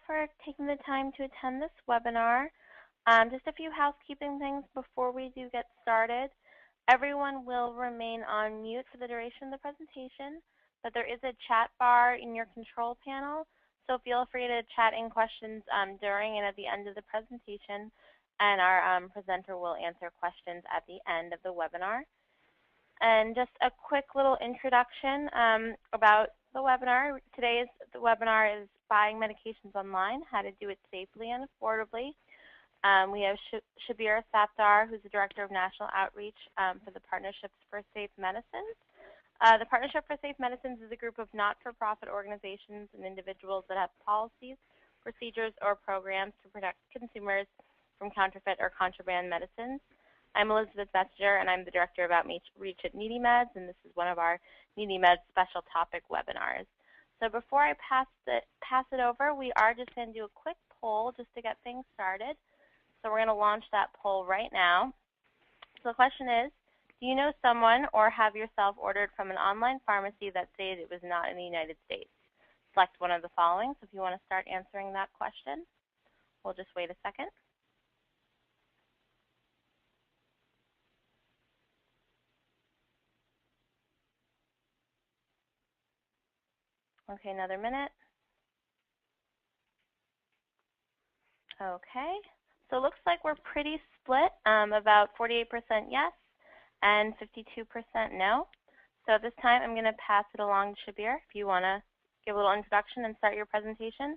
for taking the time to attend this webinar. Just a few housekeeping things before we do get started. Everyone will remain on mute for the duration of the presentation, but there is a chat bar in your control panel, so feel free to chat in questions during and at the end of the presentation, and our presenter will answer questions at the end of the webinar. And just a quick little introduction about the webinar. Today's webinar is Buying Medications Online, How to Do It Safely and Affordably. We have Shabir Safdar, who's the Director of National Outreach for the Partnerships for Safe Medicines. The Partnership for Safe Medicines is a group of not-for-profit organizations and individuals that have policies, procedures, or programs to protect consumers from counterfeit or contraband medicines. I'm Elizabeth Messenger, and I'm the Director of Outreach at NeedyMeds, and this is one of our NeedyMeds special topic webinars. So before I pass it over, we are just going to do a quick poll just to get things started. So we're going to launch that poll right now. So the question is, do you know someone or have yourself ordered from an online pharmacy that said it was not in the United States? Select one of the following. So if you want to start answering that question, we'll just wait a second. Okay, another minute. Okay, so it looks like we're pretty split, about 48% yes and 52% no. So at this time, I'm going to pass it along to Shabir if you want to give a little introduction and start your presentation.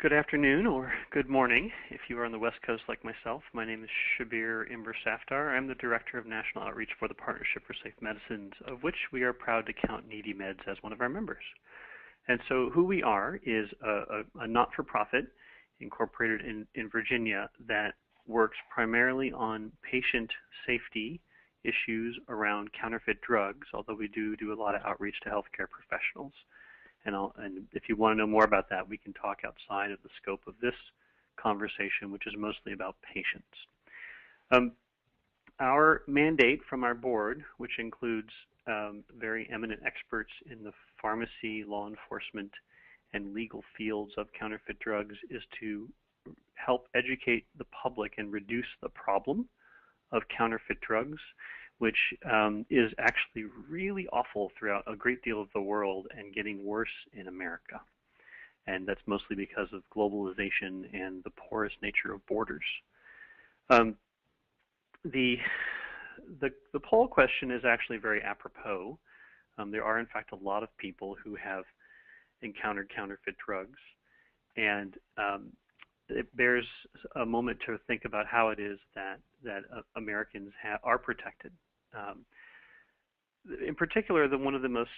Good afternoon or good morning if you are on the West Coast like myself. My name is Shabir Safdar. I'm the Director of National Outreach for the Partnership for Safe Medicines, of which we are proud to count NeedyMeds as one of our members. And so who we are is a not-for-profit incorporated in Virginia that works primarily on patient safety issues around counterfeit drugs, although we do a lot of outreach to healthcare professionals. And if you want to know more about that, we can talk outside of the scope of this conversation, which is mostly about patients. Our mandate from our board, which includes very eminent experts in the pharmacy, law enforcement, and legal fields of counterfeit drugs, is to help educate the public and reduce the problem of counterfeit drugs, which is actually really awful throughout a great deal of the world and getting worse in America. And that's mostly because of globalization and the porous nature of borders. The poll question is actually very apropos. There are, in fact, a lot of people who have encountered counterfeit drugs, and it bears a moment to think about how it is that Americans are protected. In particular, one of the most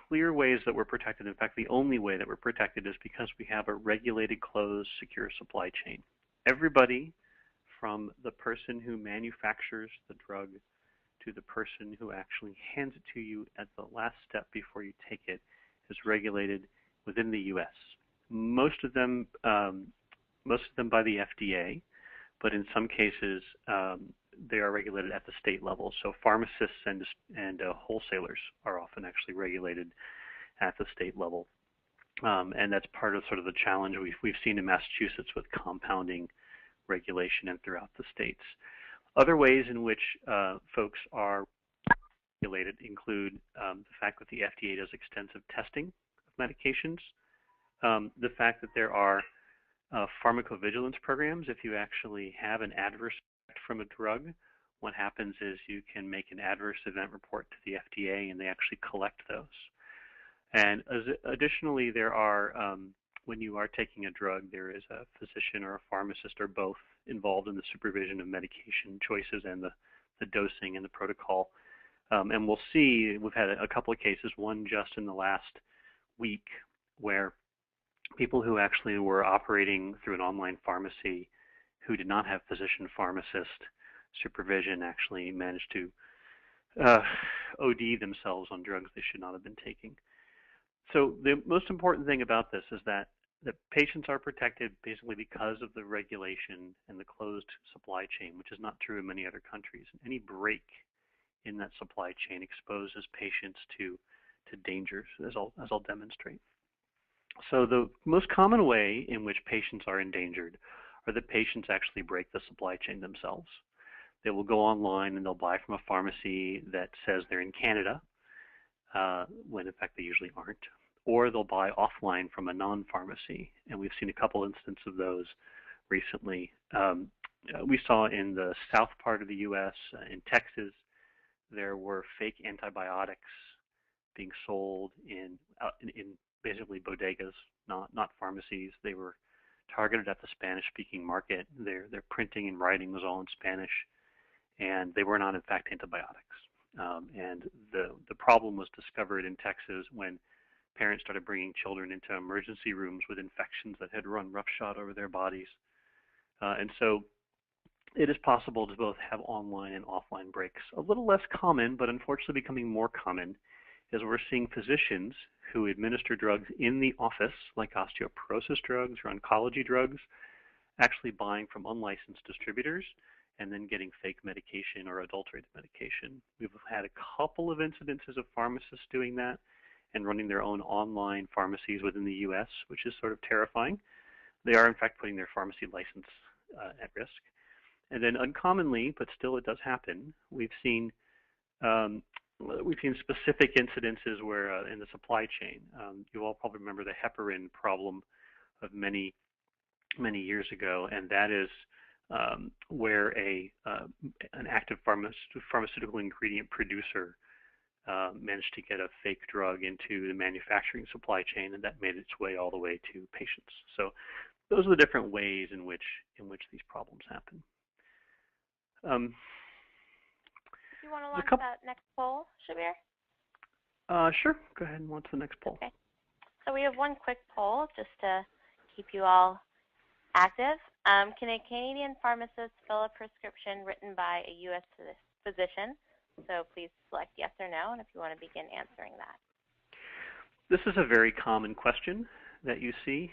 clear ways that we're protected, in fact, the only way that we're protected, is because we have a regulated, closed, secure supply chain. Everybody from the person who manufactures the drug to the person who actually hands it to you at the last step before you take it is regulated within the U.S. Most of them by the FDA, but in some cases they are regulated at the state level. So pharmacists and wholesalers are often actually regulated at the state level, and that's part of sort of the challenge we've seen in Massachusetts with compounding regulation and throughout the states. Other ways in which folks are regulated include the fact that the FDA does extensive testing of medications, the fact that there are pharmacovigilance programs. If you actually have an adverse effect from a drug, what happens is you can make an adverse event report to the FDA, and they actually collect those. And additionally, there are, when you are taking a drug, there is a physician or a pharmacist or both involved in the supervision of medication choices and the dosing and the protocol. And we'll see, we've had a couple of cases, one just in the last week, where people who actually were operating through an online pharmacy who did not have physician pharmacist supervision actually managed to OD themselves on drugs they should not have been taking. So the most important thing about this is that the patients are protected basically because of the regulation and the closed supply chain, which is not true in many other countries. Any break in that supply chain exposes patients to dangers, as I'll demonstrate. So the most common way in which patients are endangered are that patients actually break the supply chain themselves. They will go online and they'll buy from a pharmacy that says they're in Canada, when in fact they usually aren't. Or they'll buy offline from a non-pharmacy, and we've seen a couple instances of those recently. We saw in the south part of the U.S., in Texas, there were fake antibiotics being sold in basically bodegas, not pharmacies. They were targeted at the Spanish-speaking market. Their printing and writing was all in Spanish, and they were not in fact antibiotics. And the problem was discovered in Texas when parents started bringing children into emergency rooms with infections that had run roughshod over their bodies. And so it is possible to both have online and offline breaks. A little less common, but unfortunately becoming more common, is we're seeing physicians who administer drugs in the office, like osteoporosis drugs or oncology drugs, actually buying from unlicensed distributors and then getting fake medication or adulterated medication. We've had a couple of incidences of pharmacists doing that and running their own online pharmacies within the U.S., which is sort of terrifying. They are in fact putting their pharmacy license at risk. And then uncommonly, but still it does happen, we've seen specific incidences where in the supply chain, you all probably remember the heparin problem of many years ago, and that is where an active pharmaceutical ingredient producer managed to get a fake drug into the manufacturing supply chain, and that made its way all the way to patients. So those are the different ways in which these problems happen. Do you want to launch that next poll, Shabir? Sure. Go ahead and launch the next poll. Okay. So we have one quick poll just to keep you all active. Can a Canadian pharmacist fill a prescription written by a U.S. physician? So please select yes or no, and if you want to begin answering that. This is a very common question that you see.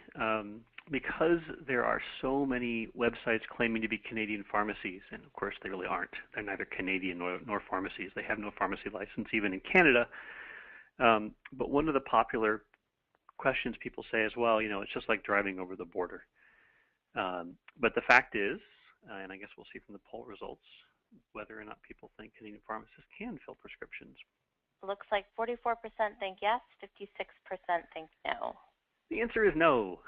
Because there are so many websites claiming to be Canadian pharmacies, and of course they really aren't. They're neither Canadian nor pharmacies. They have no pharmacy license even in Canada. But one of the popular questions people say as well, it's just like driving over the border. But the fact is, and I guess we'll see from the poll results, whether or not people think Canadian pharmacists can fill prescriptions. It looks like 44% think yes, 56% think no. The answer is no.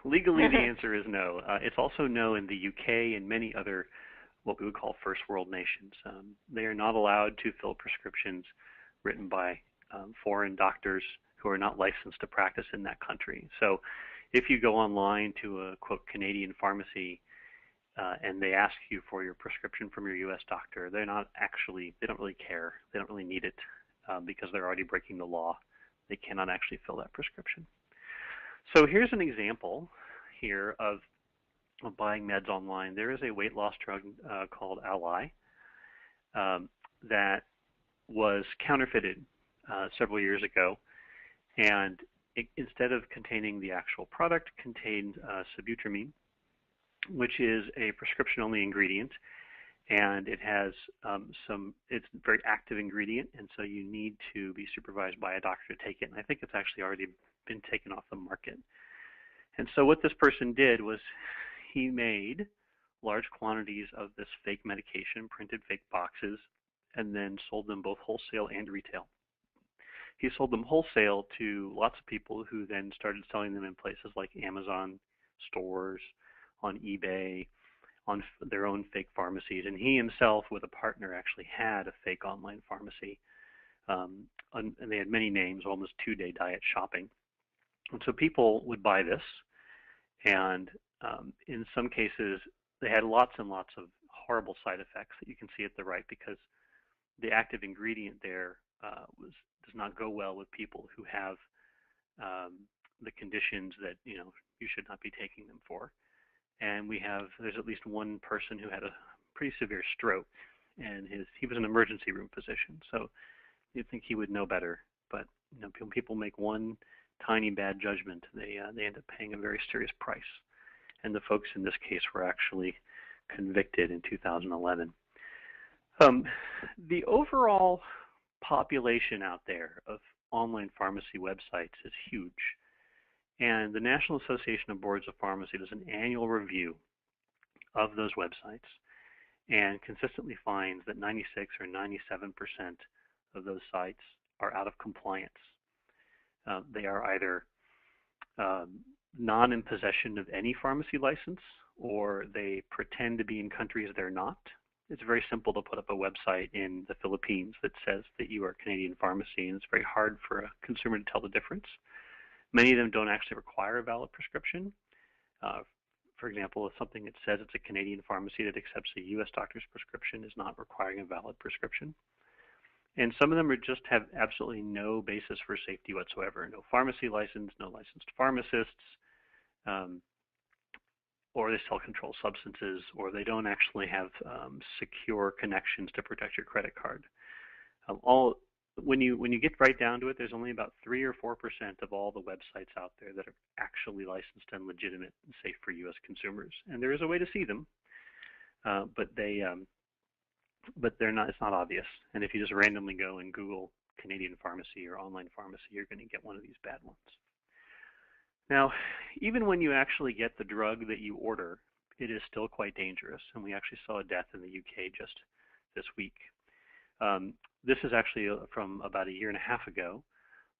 Legally, the answer is no. It's also no in the UK and many other what we would call first world nations. They are not allowed to fill prescriptions written by foreign doctors who are not licensed to practice in that country. So if you go online to a, quote, Canadian pharmacy and they ask you for your prescription from your U.S. doctor, they don't really care. They don't really need it because they're already breaking the law. They cannot actually fill that prescription. So here's an example here of buying meds online. There is a weight loss drug called Ally that was counterfeited several years ago, and instead of containing the actual product, contained sibutramine, which is a prescription-only ingredient, and it has it's a very active ingredient, and so you need to be supervised by a doctor to take it. And I think it's actually already been taken off the market. And so what this person did was he made large quantities of this fake medication, printed fake boxes, and then sold them both wholesale and retail. He sold them wholesale to lots of people who then started selling them in places like Amazon stores, on eBay, on their own fake pharmacies. And he himself, with a partner, actually had a fake online pharmacy. And they had many names, almost two-day diet shopping. And so people would buy this, and in some cases, they had lots and lots of horrible side effects that you can see at the right, because the active ingredient there does not go well with people who have the conditions that you should not be taking them for. And there's at least one person who had a pretty severe stroke, and he was an emergency room physician, so you'd think he would know better. But when people make one tiny bad judgment, they end up paying a very serious price. And the folks in this case were actually convicted in 2011. The overall population out there of online pharmacy websites is huge. And the National Association of Boards of Pharmacy does an annual review of those websites and consistently finds that 96 or 97% of those sites are out of compliance. They are either non in possession of any pharmacy license, or they pretend to be in countries they're not. It's very simple to put up a website in the Philippines that says that you are a Canadian pharmacy, and it's very hard for a consumer to tell the difference. Many of them don't actually require a valid prescription. For example, if something that says it's a Canadian pharmacy that accepts a U.S. doctor's prescription is not requiring a valid prescription. And some of them just have absolutely no basis for safety whatsoever. No pharmacy license, no licensed pharmacists, or they sell controlled substances, or they don't actually have secure connections to protect your credit card. When you get right down to it, there's only about 3 or 4% of all the websites out there that are actually licensed and legitimate and safe for U.S. consumers. And there is a way to see them, but they're not. It's not obvious. And if you just randomly go and Google Canadian pharmacy or online pharmacy, you're going to get one of these bad ones. Now, even when you actually get the drug that you order, it is still quite dangerous. And we actually saw a death in the UK just this week. This is actually from about a year and a half ago.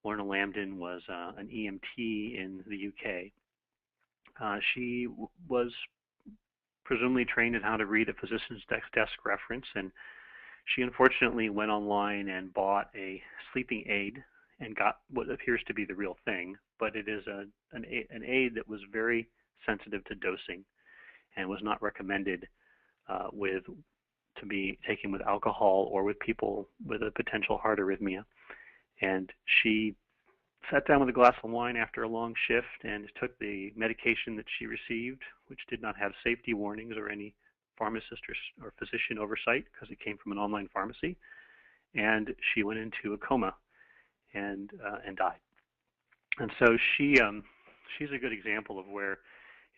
Lorna Lambden was an EMT in the UK. She was presumably trained in how to read a physician's desk reference, and she unfortunately went online and bought a sleeping aid and got what appears to be the real thing, but it is an aid that was very sensitive to dosing and was not recommended to be taken with alcohol or with people with a potential heart arrhythmia. And she sat down with a glass of wine after a long shift and took the medication that she received, which did not have safety warnings or any pharmacist or physician oversight because it came from an online pharmacy. And she went into a coma and died. And so she's a good example of where,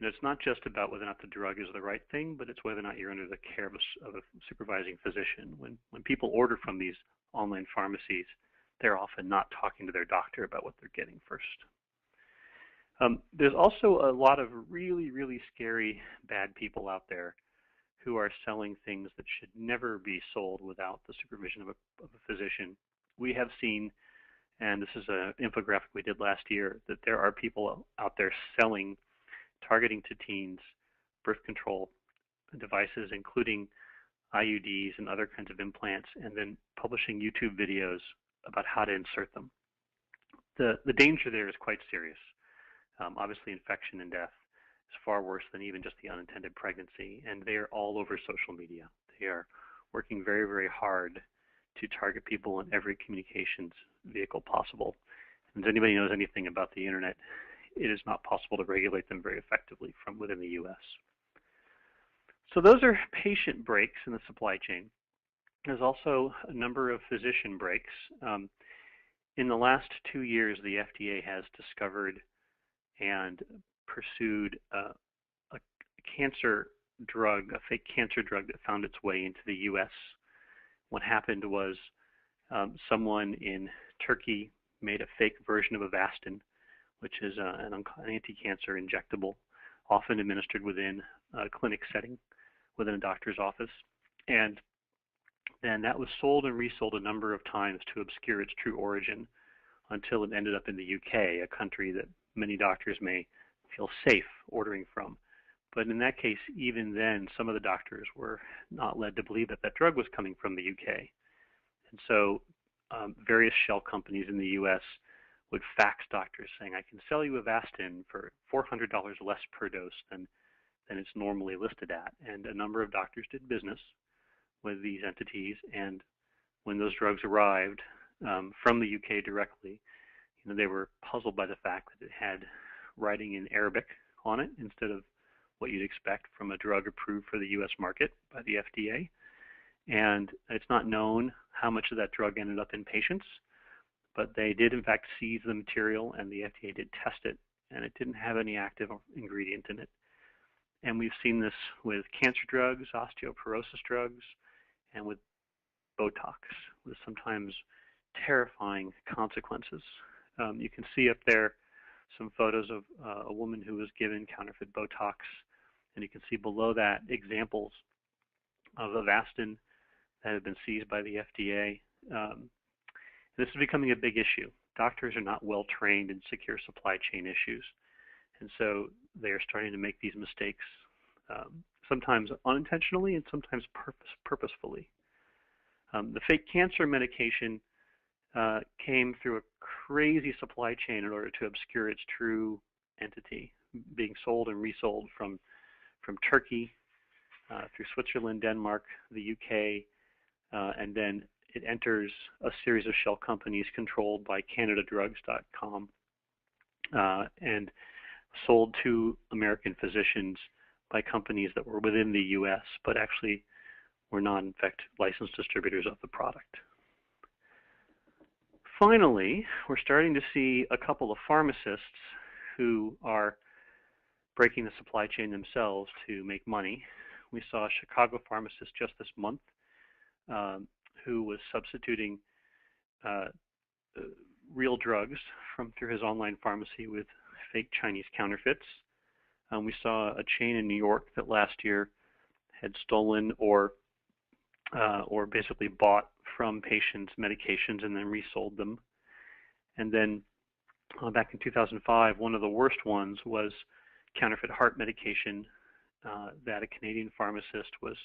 it's not just about whether or not the drug is the right thing, but it's whether or not you're under the care of a supervising physician. When people order from these online pharmacies, they're often not talking to their doctor about what they're getting first. There's also a lot of really, really scary bad people out there who are selling things that should never be sold without the supervision of a physician. We have seen, and this is an infographic we did last year, that there are people out there selling, targeting to teens, birth control devices, including IUDs and other kinds of implants, and then publishing YouTube videos about how to insert them. The danger there is quite serious. Obviously, infection and death is far worse than even just the unintended pregnancy, and they are all over social media. They are working very, very hard to target people in every communications vehicle possible. And if anybody knows anything about the internet, it is not possible to regulate them very effectively from within the U.S. So those are patient breaks in the supply chain. There's also a number of physician breaks. In the last 2 years, the FDA has discovered and pursued a cancer drug, a fake cancer drug that found its way into the U.S. What happened was someone in Turkey made a fake version of Avastin, which is an anti-cancer injectable, often administered within a clinic setting, within a doctor's office. And then that was sold and resold a number of times to obscure its true origin until it ended up in the UK, a country that many doctors may feel safe ordering from. But in that case, even then, some of the doctors were not led to believe that that drug was coming from the UK. And so various shell companies in the US would fax doctors saying, I can sell you Avastin for $400 less per dose than it's normally listed at. And a number of doctors did business with these entities, and when those drugs arrived from the UK directly, they were puzzled by the fact that it had writing in Arabic on it instead of what you'd expect from a drug approved for the US market by the FDA. And it's not known how much of that drug ended up in patients, but they did in fact seize the material, and the FDA did test it, and it didn't have any active ingredient in it. And we've seen this with cancer drugs, osteoporosis drugs, and with Botox, with sometimes terrifying consequences. You can see up there some photos of a woman who was given counterfeit Botox, and you can see below that examples of Avastin that have been seized by the FDA. This is becoming a big issue. Doctors are not well trained in secure supply chain issues, and so they are starting to make these mistakes, sometimes unintentionally and sometimes purposefully. The fake cancer medication came through a crazy supply chain in order to obscure its true entity, being sold and resold from Turkey through Switzerland, Denmark, the UK, and then it enters a series of shell companies controlled by CanadaDrugs.com and sold to American physicians by companies that were within the U.S. but actually were not, in fact, licensed distributors of the product. Finally, we're starting to see a couple of pharmacists who are breaking the supply chain themselves to make money. We saw a Chicago pharmacist just this month who was substituting real drugs through his online pharmacy with fake Chinese counterfeits. We saw a chain in New York that last year had stolen or basically bought from patients medications and then resold them. And then back in 2005, one of the worst ones was counterfeit heart medication that a Canadian pharmacist was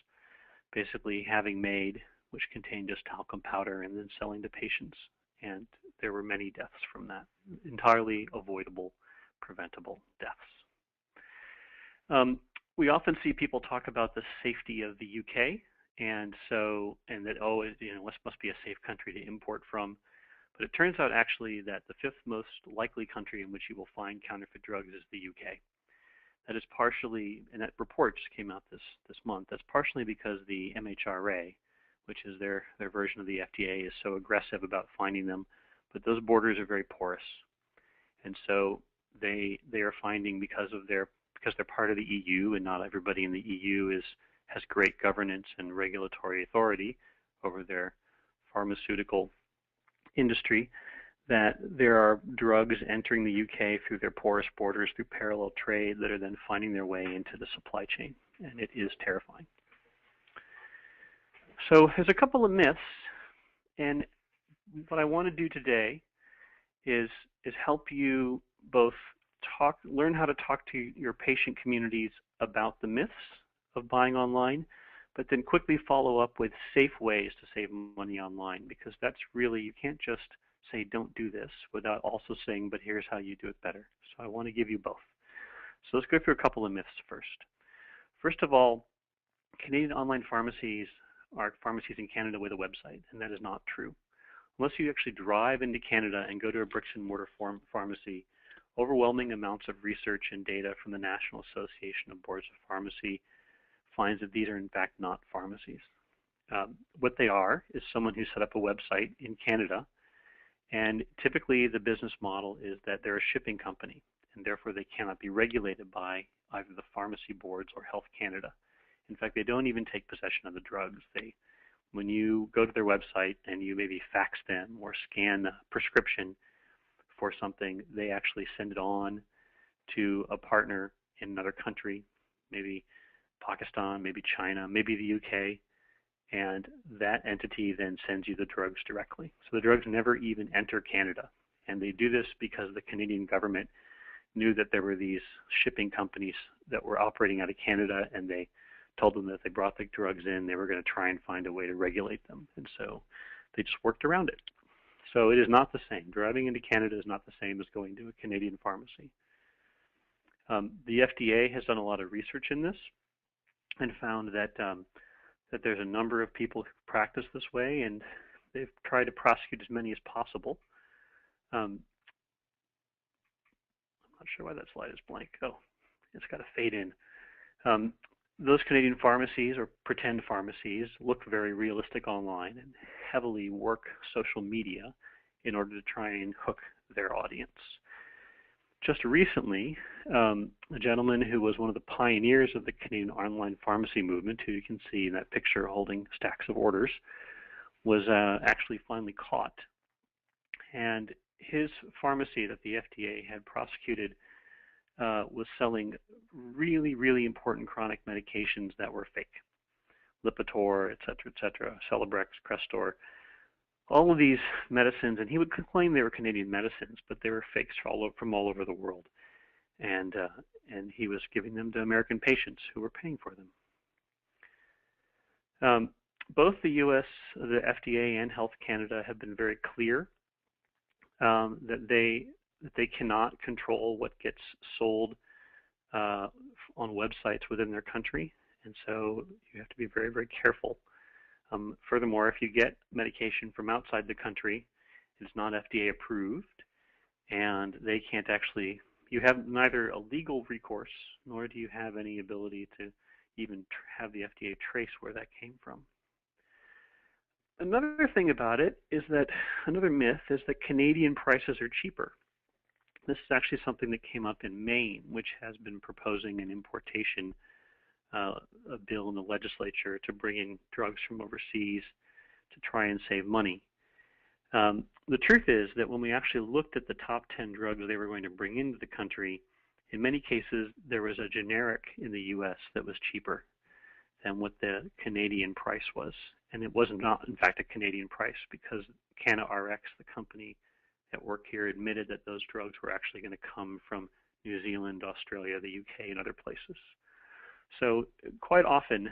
basically having made, which contained just talcum powder, and then selling to patients. And there were many deaths from that, entirely avoidable, preventable deaths. We often see people talk about the safety of the UK, and that must be a safe country to import from. But it turns out actually that the fifth most likely country in which you will find counterfeit drugs is the UK. That is partially, and that report just came out this month, that's partially because the MHRA, which is their version of the FDA, is so aggressive about finding them, but those borders are very porous. And so they are finding because they're part of the EU, and not everybody in the EU has great governance and regulatory authority over their pharmaceutical industry, that there are drugs entering the UK through their porous borders, through parallel trade, that are then finding their way into the supply chain, and it is terrifying. So there's a couple of myths, and what I want to do today is help you both learn how to talk to your patient communities about the myths of buying online, but then quickly follow up with safe ways to save money online, because that's really, you can't just say don't do this without also saying, but here's how you do it better. So I want to give you both. So let's go through a couple of myths first. First of all, Canadian online pharmacies are pharmacies in Canada with a website, and that is not true. Unless you actually drive into Canada and go to a bricks and mortar pharmacy, overwhelming amounts of research and data from the National Association of Boards of Pharmacy finds that these are in fact not pharmacies. What they are is someone who set up a website in Canada, and typically the business model is that they're a shipping company, and therefore they cannot be regulated by either the pharmacy boards or Health Canada. In fact, they don't even take possession of the drugs. When you go to their website and you maybe fax them or scan a prescription for something, they actually send it on to a partner in another country, maybe Pakistan, maybe China, maybe the UK, and that entity then sends you the drugs directly. So the drugs never even enter Canada, and they do this because the Canadian government knew that there were these shipping companies that were operating out of Canada, and they told them that if they brought the drugs in, they were going to try and find a way to regulate them, and so they just worked around it. So it is not the same. Driving into Canada is not the same as going to a Canadian pharmacy. The FDA has done a lot of research in this and found that there's a number of people who practice this way, and they've tried to prosecute as many as possible. I'm not sure why that slide is blank. Oh, it's got to fade in. Those Canadian pharmacies, or pretend pharmacies, look very realistic online and heavily work social media in order to try and hook their audience. Just recently, a gentleman who was one of the pioneers of the Canadian online pharmacy movement, who you can see in that picture holding stacks of orders, was actually finally caught. And his pharmacy that the FDA had prosecuted was selling really, really important chronic medications that were fake. Lipitor, et cetera, Celebrex, Crestor, all of these medicines, and he would claim they were Canadian medicines, but they were fakes from all over the world. And he was giving them to American patients who were paying for them. Both the U.S., the FDA, and Health Canada have been very clear that they cannot control what gets sold on websites within their country, and so you have to be very, very careful. Furthermore, if you get medication from outside the country, it's not FDA approved, and they can't actually, you have neither a legal recourse, nor do you have any ability to even have the FDA trace where that came from. Another thing about it is that, another myth is that Canadian prices are cheaper. This is actually something that came up in Maine, which has been proposing an importation a bill in the legislature to bring in drugs from overseas to try and save money. The truth is that when we actually looked at the top 10 drugs they were going to bring into the country, in many cases there was a generic in the U.S. that was cheaper than what the Canadian price was. And it was not, in fact, a Canadian price, because CannaRx, the company that worked here, admitted that those drugs were actually going to come from New Zealand, Australia, the UK, and other places. So quite often,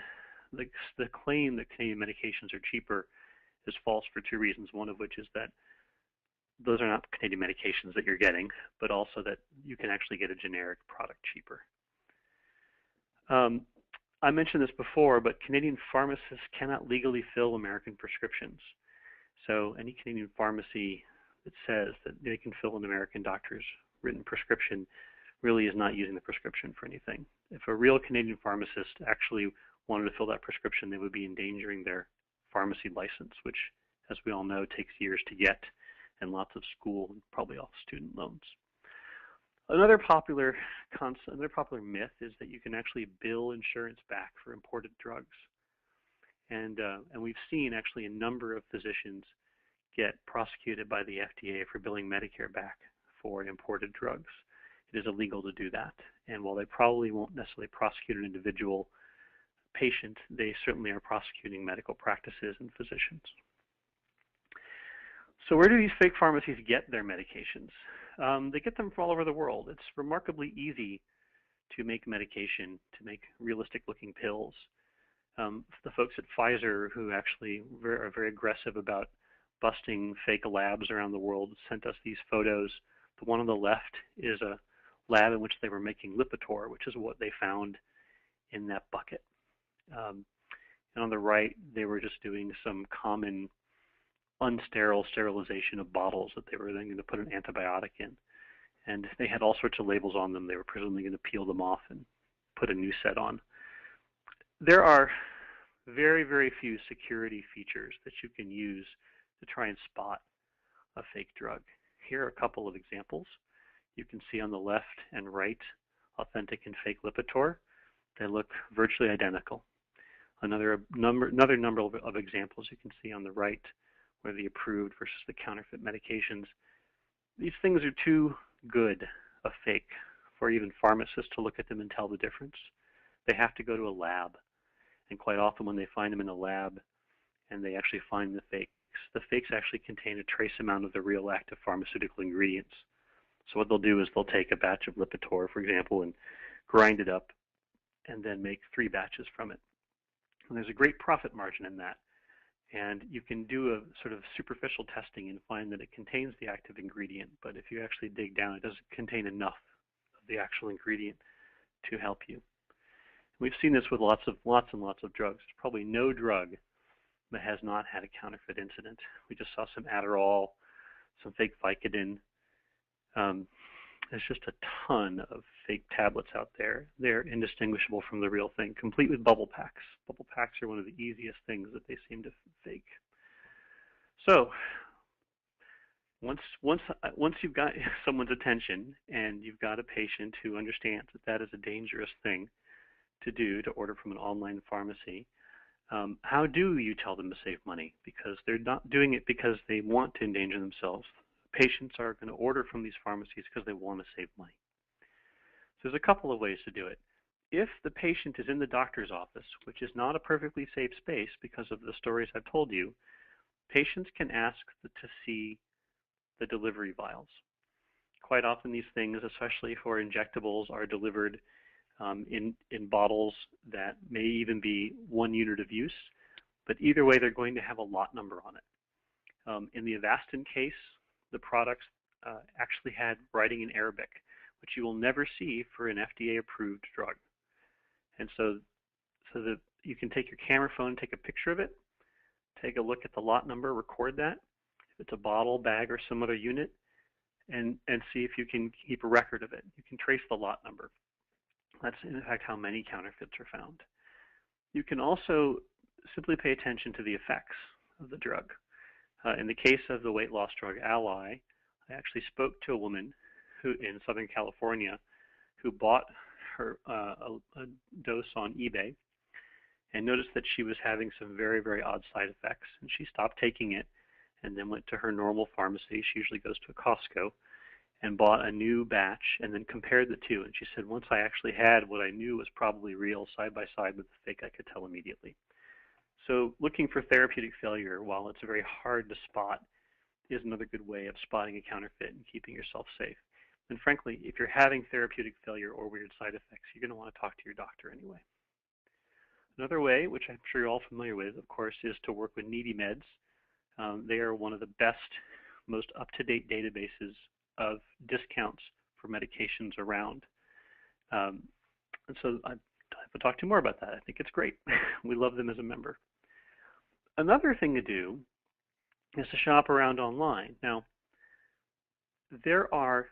the claim that Canadian medications are cheaper is false for two reasons, one of which is that those are not Canadian medications that you're getting, but also that you can actually get a generic product cheaper. I mentioned this before, but Canadian pharmacists cannot legally fill American prescriptions. So any Canadian pharmacy that says that they can fill an American doctor's written prescription really is not using the prescription for anything. If a real Canadian pharmacist actually wanted to fill that prescription, they would be endangering their pharmacy license, which, as we all know, takes years to get, and lots of school and probably all student loans. Another popular myth is that you can actually bill insurance back for imported drugs. And we've seen actually a number of physicians get prosecuted by the FDA for billing Medicare back for imported drugs. It is illegal to do that. And while they probably won't necessarily prosecute an individual patient, they certainly are prosecuting medical practices and physicians. So where do these fake pharmacies get their medications? They get them from all over the world. It's remarkably easy to make medication, to make realistic-looking pills. The folks at Pfizer, who actually are very aggressive about busting fake labs around the world, sent us these photos. The one on the left is a lab in which they were making Lipitor, which is what they found in that bucket. And on the right, they were just doing some common unsterile sterilization of bottles that they were then going to put an antibiotic in. And they had all sorts of labels on them. They were presumably going to peel them off and put a new set on. There are very, very few security features that you can use to try and spot a fake drug. Here are a couple of examples. You can see on the left and right authentic and fake Lipitor. They look virtually identical. Another number of examples you can see on the right, where the approved versus the counterfeit medications. These things are too good a fake for even pharmacists to look at them and tell the difference. They have to go to a lab. And quite often when they find them in a lab and they actually find the fakes actually contain a trace amount of the real active pharmaceutical ingredients. So what they'll do is they'll take a batch of Lipitor, for example, and grind it up and then make 3 batches from it. And there's a great profit margin in that. And you can do a sort of superficial testing and find that it contains the active ingredient, but if you actually dig down, it doesn't contain enough of the actual ingredient to help you. We've seen this with lots and lots of drugs. There's probably no drug that has not had a counterfeit incident. We just saw some Adderall, some fake Vicodin. There's just a ton of fake tablets out there. They're indistinguishable from the real thing, complete with bubble packs. Bubble packs are one of the easiest things that they seem to fake. So once you've got someone's attention and you've got a patient who understands that that is a dangerous thing to do, to order from an online pharmacy, how do you tell them to save money? Because they're not doing it because they want to endanger themselves. patients are going to order from these pharmacies because they want to save money. So there's a couple of ways to do it. If the patient is in the doctor's office, which is not a perfectly safe space because of the stories I've told you, patients can ask to see the delivery vials. Quite often these things, especially for injectables, are delivered in bottles that may even be 1 unit of use, but either way they're going to have a lot number on it. In the Avastin case, the products actually had writing in Arabic, which you will never see for an FDA-approved drug. And so that you can take your camera phone, take a picture of it, take a look at the lot number, record that, if it's a bottle, bag, or some other unit, and see if you can keep a record of it. You can trace the lot number. That's in fact how many counterfeits are found. You can also simply pay attention to the effects of the drug. In the case of the weight loss drug Ally, I actually spoke to a woman who in Southern California who bought her a dose on eBay and noticed that she was having some very, very odd side effects, and she stopped taking it and then went to her normal pharmacy. She usually goes to a Costco, and bought a new batch and then compared the two. And she said, once I actually had what I knew was probably real side by side with the fake, I could tell immediately. So looking for therapeutic failure, while it's very hard to spot, is another good way of spotting a counterfeit and keeping yourself safe. And frankly, if you're having therapeutic failure or weird side effects, you're going to want to talk to your doctor anyway. Another way, which I'm sure you're all familiar with, of course, is to work with NeedyMeds. They are one of the best, most up-to-date databases of discounts for medications around. And so I will talk to you more about that. I think it's great. We love them as a member. Another thing to do is to shop around online. Now, there are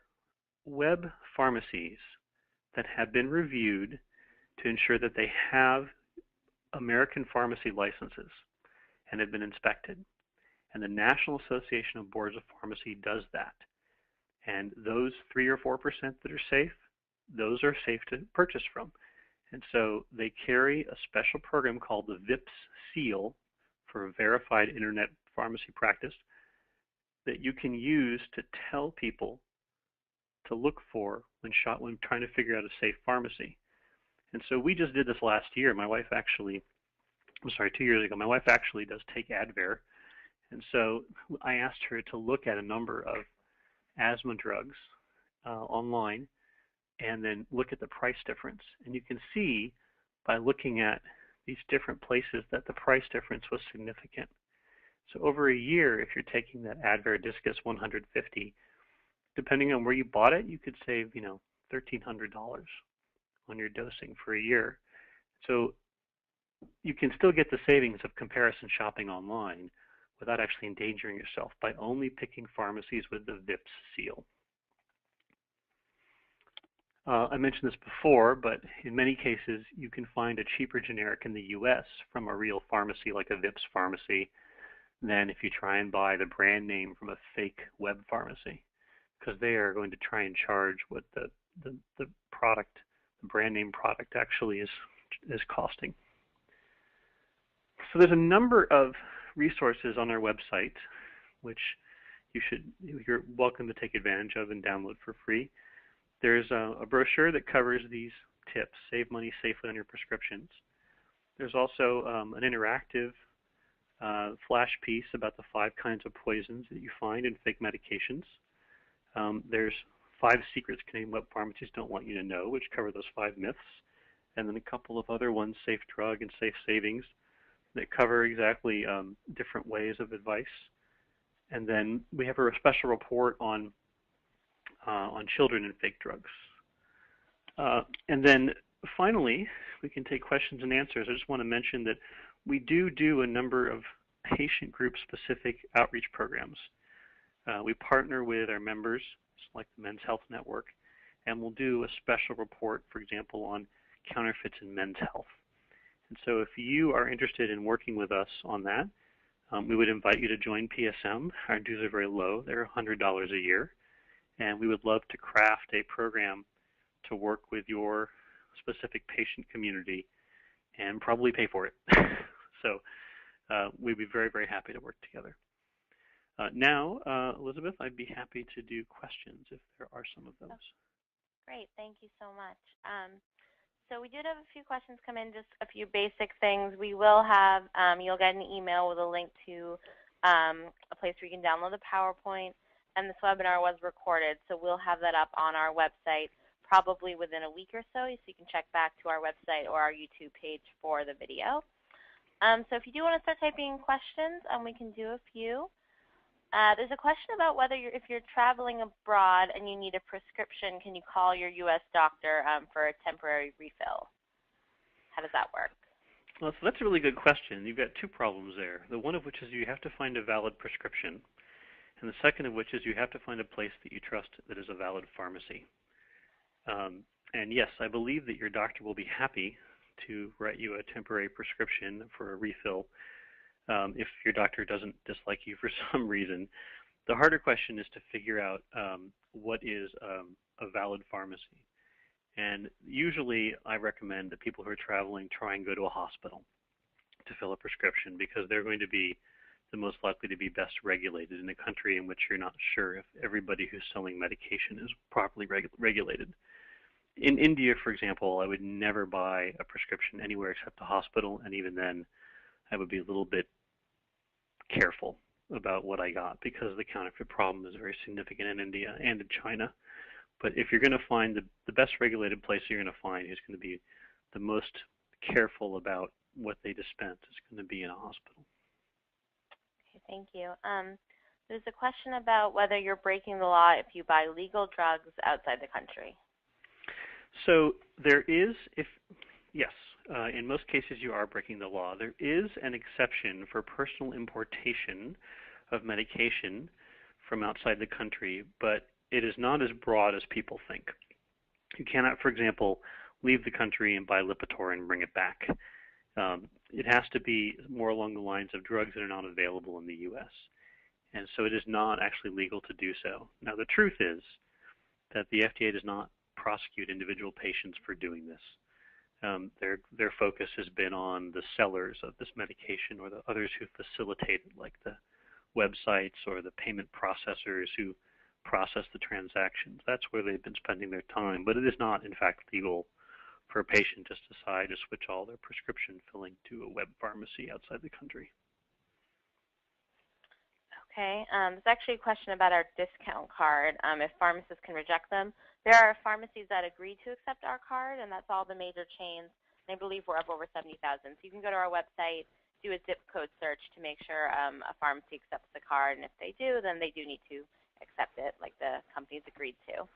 web pharmacies that have been reviewed to ensure that they have American pharmacy licenses and have been inspected. And the National Association of Boards of Pharmacy does that. And those 3 or 4% that are safe, those are safe to purchase from. And so they carry a special program called the VIPS seal for Verified Internet Pharmacy Practice that you can use to tell people to look for when trying to figure out a safe pharmacy. And so we just did this last year. My wife actually, 2 years ago, my wife actually does take Advair. And so I asked her to look at a number of asthma drugs online and then look at the price difference. And you can see by looking at these different places that the price difference was significant. So over a year, if you're taking that Advair Discus 150, depending on where you bought it, you could save, $1,300 on your dosing for a year. So you can still get the savings of comparison shopping online without actually endangering yourself by only picking pharmacies with the VIPS seal. I mentioned this before, but in many cases you can find a cheaper generic in the US from a real pharmacy like a VIPS pharmacy than if you try and buy the brand name from a fake web pharmacy, because they are going to try and charge what the product, the brand name product actually is costing. So there's a number of resources on our website which you're welcome to take advantage of and download for free. There's a brochure that covers these tips, save money safely on your prescriptions. There's also an interactive flash piece about the 5 kinds of poisons that you find in fake medications. There's 5 secrets Canadian web pharmacies don't want you to know, which cover those 5 myths, and then a couple of other ones, safe drug and safe savings, that cover exactly different ways of advice. And then we have a special report on children and fake drugs. And then finally, we can take questions and answers. I just want to mention that we do a number of patient group specific outreach programs. We partner with our members, like the Men's Health Network, and we'll do a special report, for example, on counterfeits in men's health. And so if you are interested in working with us on that, we would invite you to join PSM. Our dues are very low. They're $100 a year. And we would love to craft a program to work with your specific patient community and probably pay for it. So we'd be very, very happy to work together. Now, Elizabeth, I'd be happy to do questions if there are some of those. Oh, great, thank you so much. So we did have a few questions come in, just a few basic things. We will have, you'll get an email with a link to a place where you can download the PowerPoint, and this webinar was recorded, so we'll have that up on our website probably within a week or so you can check back to our website or our YouTube page for the video. So if you do want to start typing in questions, we can do a few. There's a question about whether if you're traveling abroad and you need a prescription, can you call your U.S. doctor for a temporary refill? How does that work? Well, so that's a really good question. You've got two problems there. The one of which is you have to find a valid prescription, and the second of which is you have to find a place that you trust that is a valid pharmacy. And yes, I believe that your doctor will be happy to write you a temporary prescription for a refill if your doctor doesn't dislike you for some reason. The harder question is to figure out what is a valid pharmacy. And usually I recommend that people who are traveling try and go to a hospital to fill a prescription, because they're going to be the most likely to be best regulated in a country in which you're not sure if everybody who's selling medication is properly regulated. In India, for example, I would never buy a prescription anywhere except a hospital, and even then I would be a little bit careful about what I got, because the counterfeit problem is very significant in India and in China. But if you're going to find the best regulated place you're going to find who's going to be the most careful about what they dispense is going to be in a hospital. Okay, thank you. There's a question about whether you're breaking the law if you buy legal drugs outside the country. So there is, yes, in most cases you are breaking the law. There is an exception for personal importation of medication from outside the country, but it is not as broad as people think. You cannot, for example, leave the country and buy Lipitor and bring it back. It has to be more along the lines of drugs that are not available in the U.S. And so it is not actually legal to do so. Now, the truth is that the FDA does not prosecute individual patients for doing this. Their focus has been on the sellers of this medication, or the others who facilitate it, like the websites or the payment processors who process the transactions. That's where they've been spending their time. But it is not, in fact, legal for a patient just to decide to switch all their prescription filling to a web pharmacy outside the country. Okay, there's actually a question about our discount card, if pharmacists can reject them. There are pharmacies that agree to accept our card, and that's all the major chains. And I believe we're up over 70,000. So you can go to our website, do a zip code search to make sure a pharmacy accepts the card, and if they do, then they do need to accept it, like the company's agreed to.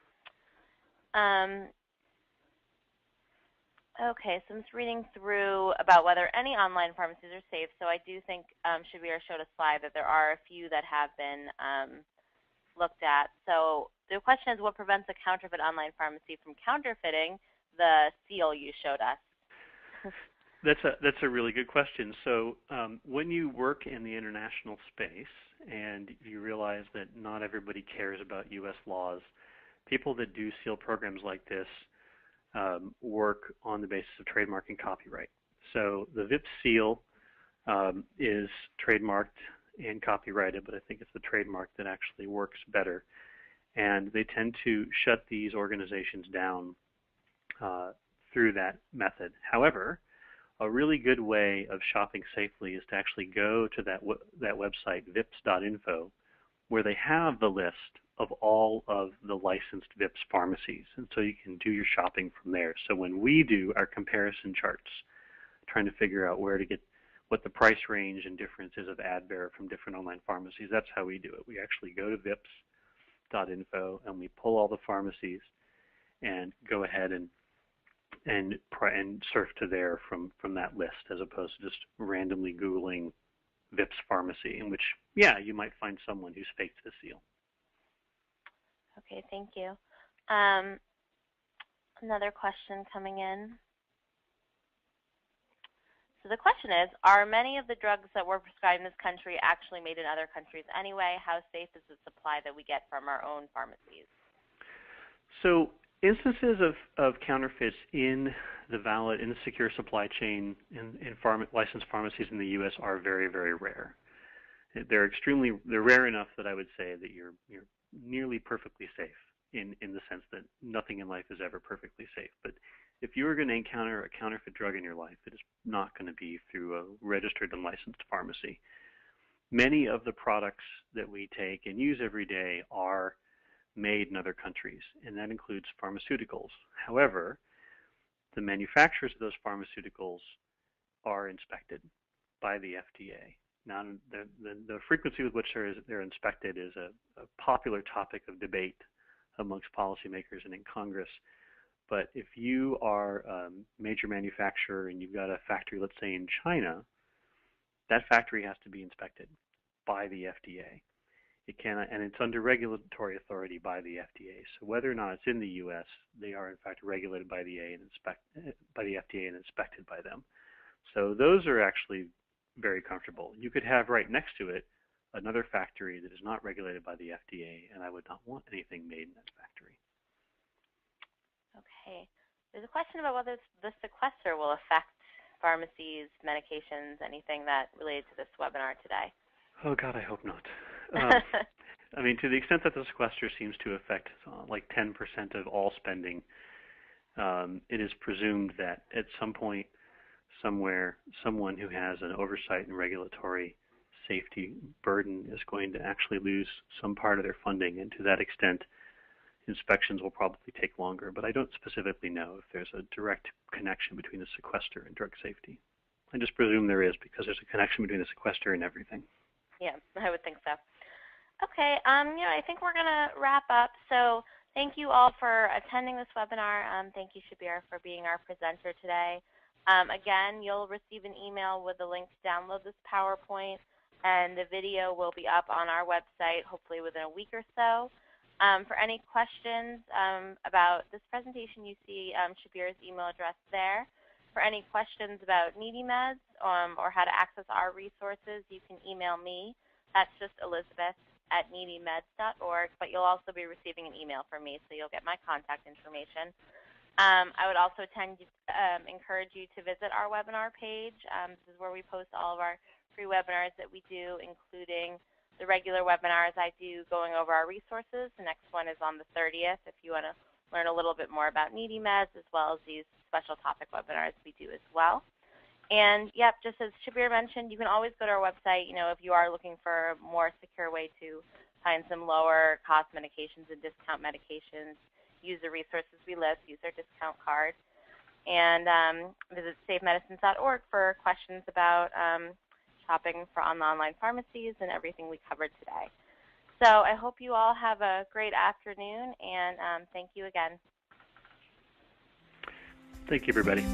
Okay, so I'm just reading through about whether any online pharmacies are safe. So I do think Shabir showed a slide that there are a few that have been looked at. So the question is, what prevents a counterfeit online pharmacy from counterfeiting the seal you showed us? That's a really good question. So when you work in the international space and you realize that not everybody cares about U.S. laws, people that do seal programs like this work on the basis of trademark and copyright. So the VIP seal is trademarked and copyrighted, but I think it's the trademark that actually works better. And they tend to shut these organizations down through that method. However, a really good way of shopping safely is to actually go to that website, vips.info, where they have the list of all of the licensed VIPS pharmacies, and so you can do your shopping from there. So when we do our comparison charts, trying to figure out where to get what the price range and difference is of ad bearer from different online pharmacies, that's how we do it. We actually go to vips.info and we pull all the pharmacies and go ahead and surf to there from that list, as opposed to just randomly Googling VIPS pharmacy, in which, yeah, you might find someone who's faked the seal. Okay, thank you. Another question coming in. So the question is, are many of the drugs that we're prescribed in this country actually made in other countries anyway? How safe is the supply that we get from our own pharmacies? So instances of counterfeits in the secure supply chain in licensed pharmacies in the U.S. are very, very rare. They're rare enough that I would say that you're nearly perfectly safe in the sense that nothing in life is ever perfectly safe. But if you are going to encounter a counterfeit drug in your life, it is not going to be through a registered and licensed pharmacy. Many of the products that we take and use every day are made in other countries, and that includes pharmaceuticals. However, the manufacturers of those pharmaceuticals are inspected by the FDA. Now, the frequency with which they're inspected is a popular topic of debate amongst policymakers and in Congress. But if you are a major manufacturer and you've got a factory, let's say in China, that factory has to be inspected by the FDA. It cannot, and it's under regulatory authority by the FDA. So whether or not it's in the U.S., they are in fact regulated by the FDA and inspected by them. So those are actually very comfortable. You could have right next to it another factory that is not regulated by the FDA, and I would not want anything made in that factory. Okay. There's a question about whether the sequester will affect pharmacies, medications, anything that related to this webinar today. Oh, God, I hope not. I mean, to the extent that the sequester seems to affect like 10% of all spending, it is presumed that at some point, somewhere, someone who has an oversight and regulatory safety burden is going to actually lose some part of their funding, and to that extent, inspections will probably take longer. But I don't specifically know if there's a direct connection between the sequester and drug safety. I just presume there is because there's a connection between the sequester and everything. Yeah, I would think so. Okay, I think we're going to wrap up. So thank you all for attending this webinar. Thank you, Shabir, for being our presenter today. Again, you'll receive an email with a link to download this PowerPoint, and the video will be up on our website hopefully within a week or so. For any questions about this presentation, you see Shabir's email address there. For any questions about NeedyMeds or how to access our resources, you can email me. That's just elizabeth@needymeds.org, but you'll also be receiving an email from me, so you'll get my contact information. I would also encourage you to visit our webinar page. This is where we post all of our free webinars that we do, including the regular webinars I do going over our resources. The next one is on the 30th if you want to learn a little bit more about NeedyMeds, as well as these special topic webinars we do as well. And yep, just as Shabir mentioned, you can always go to our website, if you are looking for a more secure way to find some lower cost medications and discount medications. Use the resources we list, use our discount card, and visit safemedicines.org for questions about shopping on the online pharmacies and everything we covered today. So I hope you all have a great afternoon, and thank you again. Thank you, everybody.